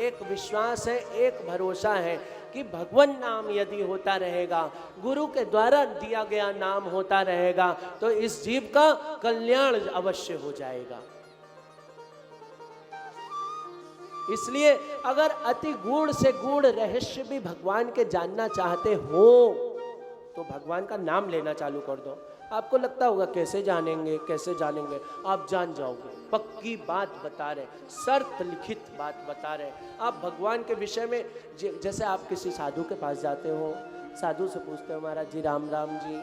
एक विश्वास है, एक भरोसा है कि भगवान नाम यदि होता रहेगा, गुरु के द्वारा दिया गया नाम होता रहेगा, तो इस जीव का कल्याण अवश्य हो जाएगा। इसलिए अगर अति गूढ़ से गूढ़ रहस्य भी भगवान के जानना चाहते हो तो भगवान का नाम लेना चालू कर दो। आपको लगता होगा कैसे जानेंगे, कैसे जानेंगे, आप जान जाओगे। पक्की बात बता रहे, शर्त लिखित बात बता रहे। आप भगवान के विषय में जैसे आप किसी साधु के पास जाते हो, साधु से पूछते हो महाराज जी राम राम जी,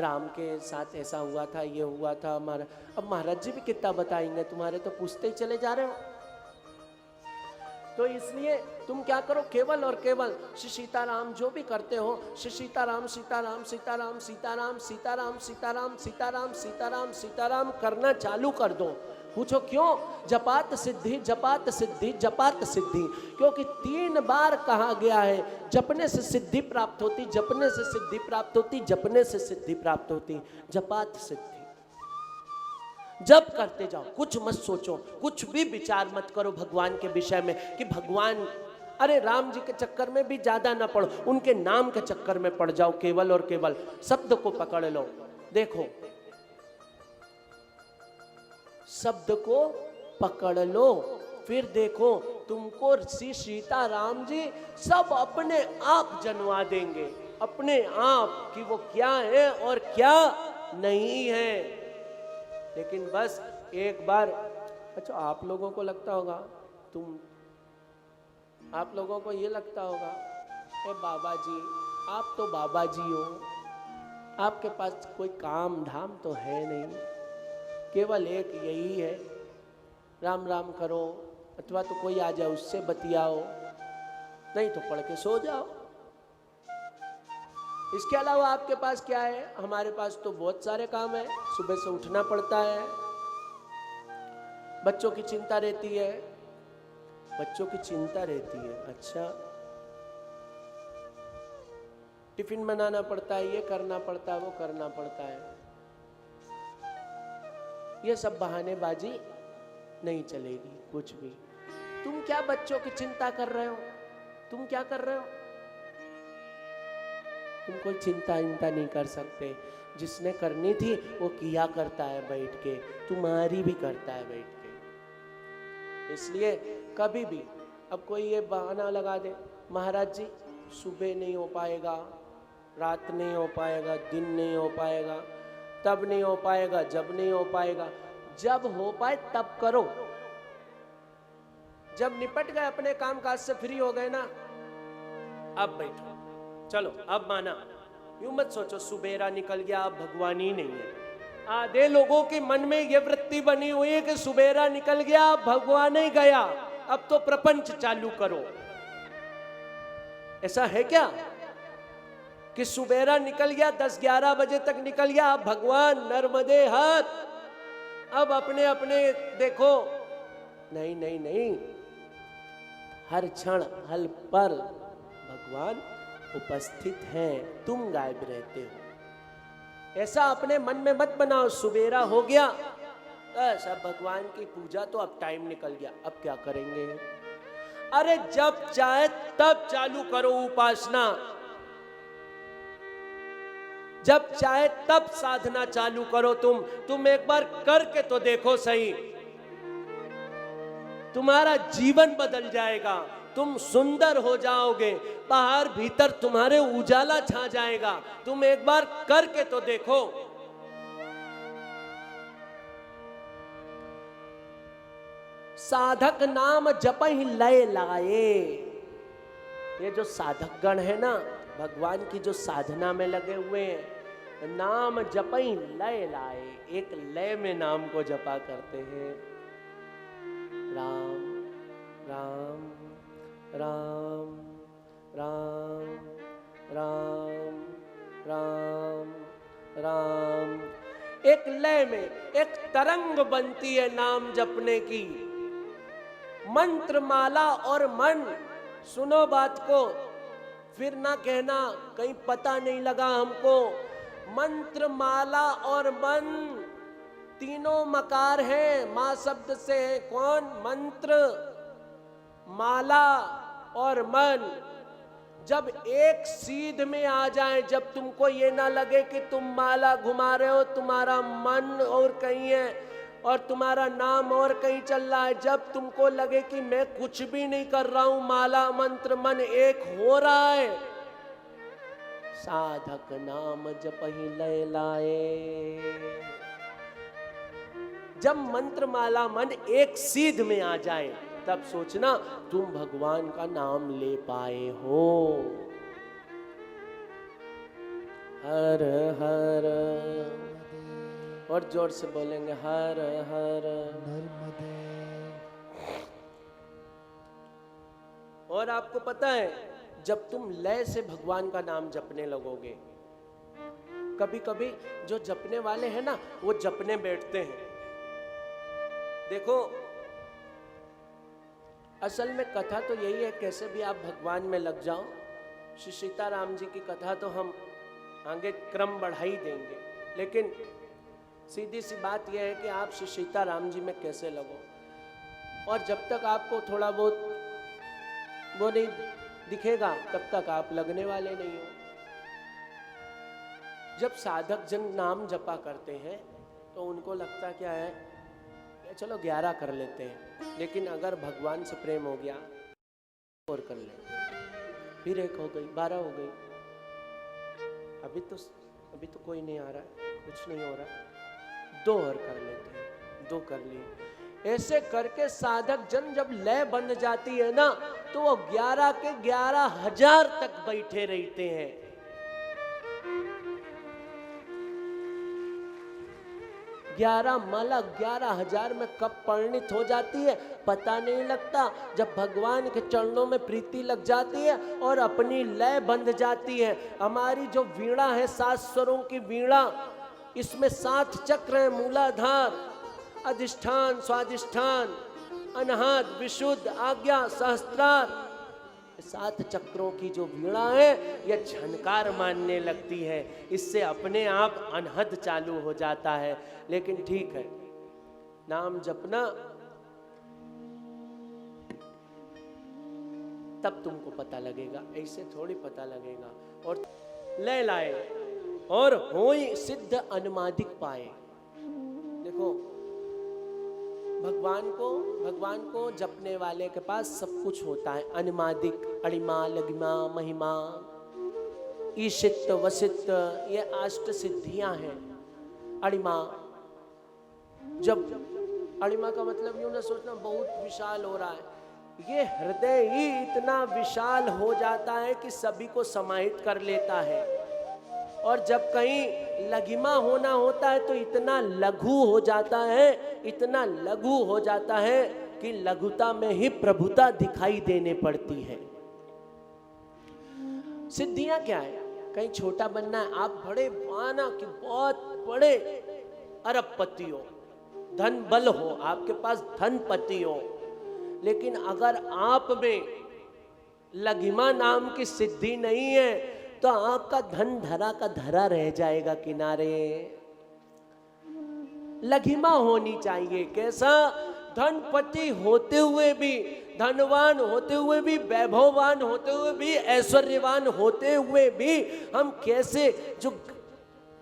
राम के साथ ऐसा हुआ था, ये हुआ था हमारा। अब महाराज जी भी कितना बताएंगे, तुम्हारे तो पूछते ही चले जा रहे हो। तो इसलिए तुम क्या करो, केवल और केवल श्री सीताराम जो भी करते हो, श्री सीताराम सीताराम सीताराम सीताराम सीताराम सीताराम सीताराम सीताराम सीताराम करना चालू कर दो। पूछो क्यों? जपात सिद्धि जपात सिद्धि जपात सिद्धि, क्योंकि 3 बार कहा गया है जपने से सिद्धि प्राप्त होती, जपने से सिद्धि प्राप्त होती, जपने से सिद्धि प्राप्त होती। जपात सिद्धि जब करते जाओ, कुछ मत सोचो, कुछ भी विचार मत करो भगवान के विषय में कि भगवान, अरे राम जी के चक्कर में भी ज्यादा ना पड़ो, उनके नाम के चक्कर में पड़ जाओ। केवल और केवल शब्द को पकड़ लो। देखो, शब्द को पकड़ लो, फिर देखो तुमको श्री सीताराम जी सब अपने आप जनवा देंगे, अपने आप कि वो क्या है और क्या नहीं है। लेकिन बस एक बार, अच्छा आप लोगों को लगता होगा, आप लोगों को ये लगता होगा, ए बाबा जी, आप तो बाबा जी हो, आपके पास कोई काम धाम तो है नहीं, केवल एक यही है राम राम करो, अथवा तो कोई आ जाए उससे बतियाओ, नहीं तो पढ़ के सो जाओ। इसके अलावा आपके पास क्या है? हमारे पास तो बहुत सारे काम है। सुबह से उठना पड़ता है, बच्चों की चिंता रहती है, बच्चों की चिंता रहती है, अच्छा, टिफिन बनाना पड़ता है, ये करना पड़ता है, वो करना पड़ता है। ये सब बहानेबाजी नहीं चलेगी कुछ भी। तुम क्या बच्चों की चिंता कर रहे हो? तुम क्या कर रहे हो? तुम कोई चिंता नहीं कर सकते। जिसने करनी थी वो किया करता है बैठ के, तुम्हारी भी करता है बैठ के। इसलिए कभी भी अब कोई ये बहाना लगा दे, महाराज जी सुबह नहीं हो पाएगा, रात नहीं हो पाएगा, दिन नहीं हो पाएगा, तब नहीं हो पाएगा, जब नहीं हो पाएगा। जब हो पाए तब करो। जब निपट गए अपने काम काज से, फ्री हो गए ना, अब बैठो, चलो अब माना। यूं मत सोचो सुबेरा निकल गया अब भगवान ही नहीं है। आधे लोगों के मन में ये वृत्ति बनी हुई है कि सुबेरा निकल गया अब भगवान ही गया, अब तो प्रपंच चालू करो। ऐसा है क्या कि सुबेरा निकल गया, 10-11 बजे तक निकल गया, अब भगवान नर्मदे हाथ, अब अपने अपने देखो? नहीं नहीं नहीं, हर क्षण हर पल भगवान उपस्थित हैं, तुम गायब रहते हो। ऐसा अपने मन में मत बनाओ सुबेरा हो गया बस अब भगवान की पूजा तो अब टाइम निकल गया, अब क्या करेंगे। अरे जब चाहे तब चालू करो उपासना, जब चाहे तब साधना चालू करो। तुम एक बार करके तो देखो सही, तुम्हारा जीवन बदल जाएगा, तुम सुंदर हो जाओगे, बाहर भीतर तुम्हारे उजाला छा जाएगा। तुम एक बार करके तो देखो। साधक नाम जपहि लय लाए। ये जो साधक गण है ना, भगवान की जो साधना में लगे हुए हैं, नाम जपहि लय लाए, एक लय में नाम को जपा करते हैं। राम राम राम राम राम राम राम, एक लय में एक तरंग बनती है नाम जपने की। मंत्र माला और मन, सुनो बात को, फिर ना कहना कहीं पता नहीं लगा हमको। मंत्र माला और मन तीनों मकार हैं, मां शब्द से है। कौन? मंत्र माला और मन जब एक सीध में आ जाए, जब तुमको ये ना लगे कि तुम माला घुमा रहे हो, तुम्हारा मन और कहीं है और तुम्हारा नाम और कहीं चल रहा है, जब तुमको लगे कि मैं कुछ भी नहीं कर रहा हूं, माला मंत्र मन एक हो रहा है, साधक नाम जपहि लय लाए। जब मंत्र माला मन एक सीध में आ जाए, तब सोचना तुम भगवान का नाम ले पाए हो। हर हर, और जोर से बोलेंगे हर हर नर्मदे। और आपको पता है, जब तुम लय से भगवान का नाम जपने लगोगे, कभी कभी जो जपने वाले हैं ना, वो जपने बैठते हैं। देखो, असल में कथा तो यही है, कैसे भी आप भगवान में लग जाओ। श्री सीताराम जी की कथा तो हम आगे क्रम बढ़ा ही देंगे, लेकिन सीधी सी बात यह है कि आप श्री सीताराम जी में कैसे लगो। और जब तक आपको थोड़ा बहुत वो नहीं दिखेगा, तब तक आप लगने वाले नहीं हो। जब साधक जन नाम जपा करते हैं तो उनको लगता क्या है, चलो 11 कर लेते हैं, लेकिन अगर भगवान से प्रेम हो गया और कर ले, फिर 1 हो गई, 12 हो गई, अभी तो कोई नहीं आ रहा है, कुछ नहीं हो रहा, 2 और कर लेते हैं, 2 कर लिए। ऐसे करके साधक जन जब लय बन जाती है ना, तो वो 11 के 11,000 तक बैठे रहते हैं। 11 माला 11,000 में कब परिणित हो जाती है पता नहीं लगता। जब भगवान के चरणों में प्रीति लग जाती है और अपनी लय बंध जाती है। हमारी जो वीणा है, 7 स्वरों की वीणा, इसमें 7 चक्र है, मूलाधार, अधिष्ठान, स्वाधिष्ठान, अनाहत, विशुद्ध, आज्ञा, सहस्त्रार। 7 चक्रों की जो वीणा है, यह झनकार मानने लगती है, इससे अपने आप अनहद चालू हो जाता है। लेकिन ठीक है, नाम जपना तब तुमको पता लगेगा, ऐसे थोड़ी पता लगेगा। और लय लाए और होई सिद्ध अनुमादिक पाए। देखो, भगवान को जपने वाले के पास सब कुछ होता है। अनुमादिक, अणिमा, लघिमा, महिमा, ईशित, वसित, ये 8 सिद्धियां हैं। अणिमा, जब अणिमा का मतलब यूं ना सोचना बहुत विशाल हो रहा है, ये हृदय ही इतना विशाल हो जाता है कि सभी को समाहित कर लेता है। और जब कहीं लघिमा होना होता है तो इतना लघु हो जाता है, इतना लघु हो जाता है कि लघुता में ही प्रभुता दिखाई देने पड़ती है। सिद्धियां क्या है? कहीं छोटा बनना है, आप बड़े माना कि बहुत बड़े अरबपति हो, धन बल हो, आपके पास धनपति हो, लेकिन अगर आप में लघिमा नाम की सिद्धि नहीं है तो आपका धन धरा का धरा रह जाएगा किनारे। लघिमा होनी चाहिए। कैसा? धनपति होते हुए भी, धनवान होते हुए भी, वैभववान होते हुए भी, ऐश्वर्यवान होते हुए भी हम कैसे, जो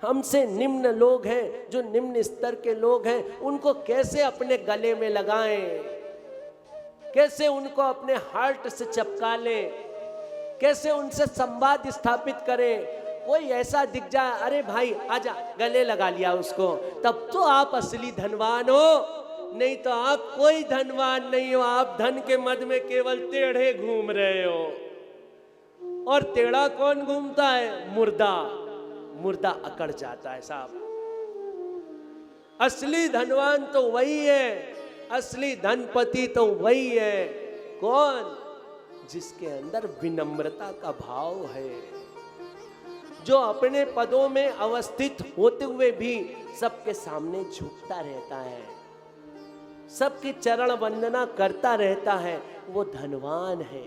हमसे निम्न लोग हैं, जो निम्न स्तर के लोग हैं, उनको कैसे अपने गले में लगाएं, कैसे उनको अपने हार्ट से चिपका लें, कैसे उनसे संवाद स्थापित करें। कोई ऐसा दिख जाए, अरे भाई आजा, गले लगा लिया उसको, तब तो आप असली धनवान हो, नहीं तो आप कोई धनवान नहीं हो। आप धन के मद में केवल टेढ़े घूम रहे हो। और टेढ़ा कौन घूमता है? मुर्दा। मुर्दा अकड़ जाता है साहब। असली धनवान तो वही है, असली धनपति तो वही है। कौन? जिसके अंदर विनम्रता का भाव है, जो अपने पदों में अवस्थित होते हुए भी सबके सामने झुकता रहता है, सबकी चरण वंदना करता रहता है, वो धनवान है।